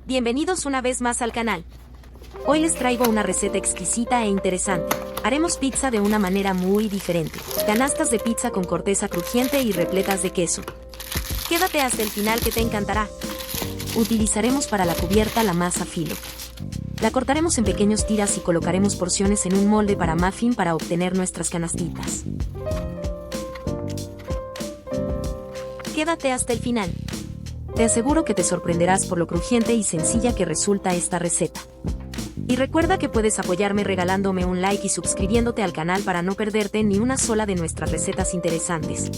Bienvenidos una vez más al canal. Hoy les traigo una receta exquisita e interesante. Haremos pizza de una manera muy diferente. Canastas de pizza con corteza crujiente y repletas de queso. Quédate hasta el final que te encantará. Utilizaremos para la cubierta la masa filo. La cortaremos en pequeños tiras y colocaremos porciones en un molde para muffin para obtener nuestras canastitas. Quédate hasta el final. Te aseguro que te sorprenderás por lo crujiente y sencilla que resulta esta receta. Y recuerda que puedes apoyarme regalándome un like y suscribiéndote al canal para no perderte ni una sola de nuestras recetas interesantes.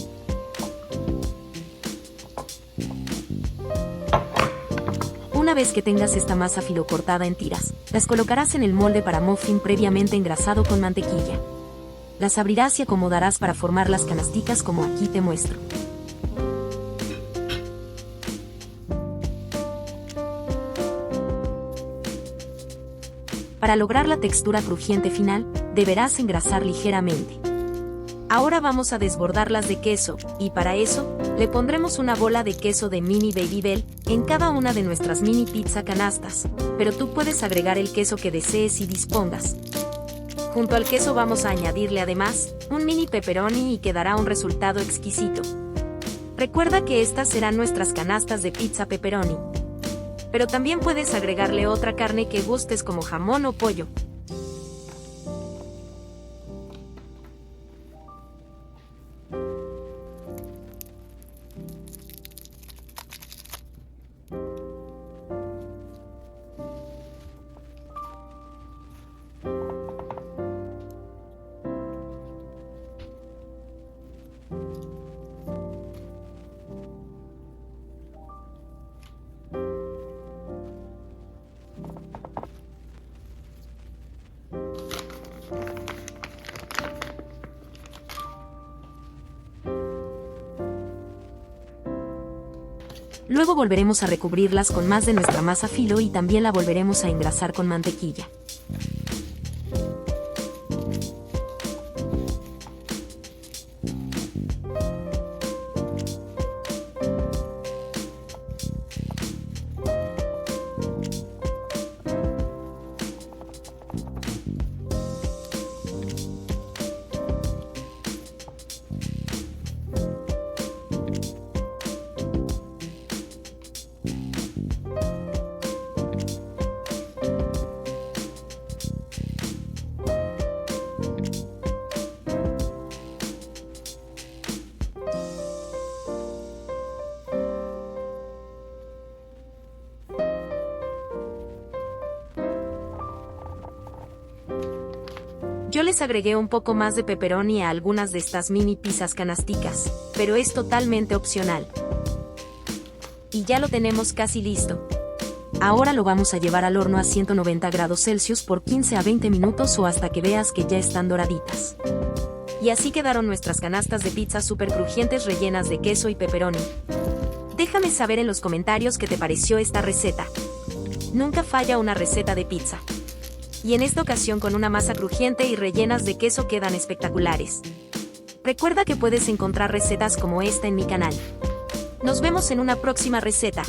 Una vez que tengas esta masa filo cortada en tiras, las colocarás en el molde para muffin previamente engrasado con mantequilla. Las abrirás y acomodarás para formar las canasticas como aquí te muestro. Para lograr la textura crujiente final, deberás engrasar ligeramente. Ahora vamos a desbordarlas de queso, y para eso, le pondremos una bola de queso de mini Babybel en cada una de nuestras mini pizza canastas, pero tú puedes agregar el queso que desees y dispongas. Junto al queso vamos a añadirle además un mini pepperoni y quedará un resultado exquisito. Recuerda que estas serán nuestras canastas de pizza pepperoni. Pero también puedes agregarle otra carne que gustes como jamón o pollo. Luego volveremos a recubrirlas con más de nuestra masa filo y también la volveremos a engrasar con mantequilla. Yo les agregué un poco más de pepperoni a algunas de estas mini pizzas canasticas, pero es totalmente opcional. Y ya lo tenemos casi listo. Ahora lo vamos a llevar al horno a 190 grados Celsius por 15 a 20 minutos o hasta que veas que ya están doraditas. Y así quedaron nuestras canastas de pizza súper crujientes rellenas de queso y pepperoni. Déjame saber en los comentarios qué te pareció esta receta. Nunca falla una receta de pizza. Y en esta ocasión con una masa crujiente y rellenas de queso quedan espectaculares. Recuerda que puedes encontrar recetas como esta en mi canal. Nos vemos en una próxima receta.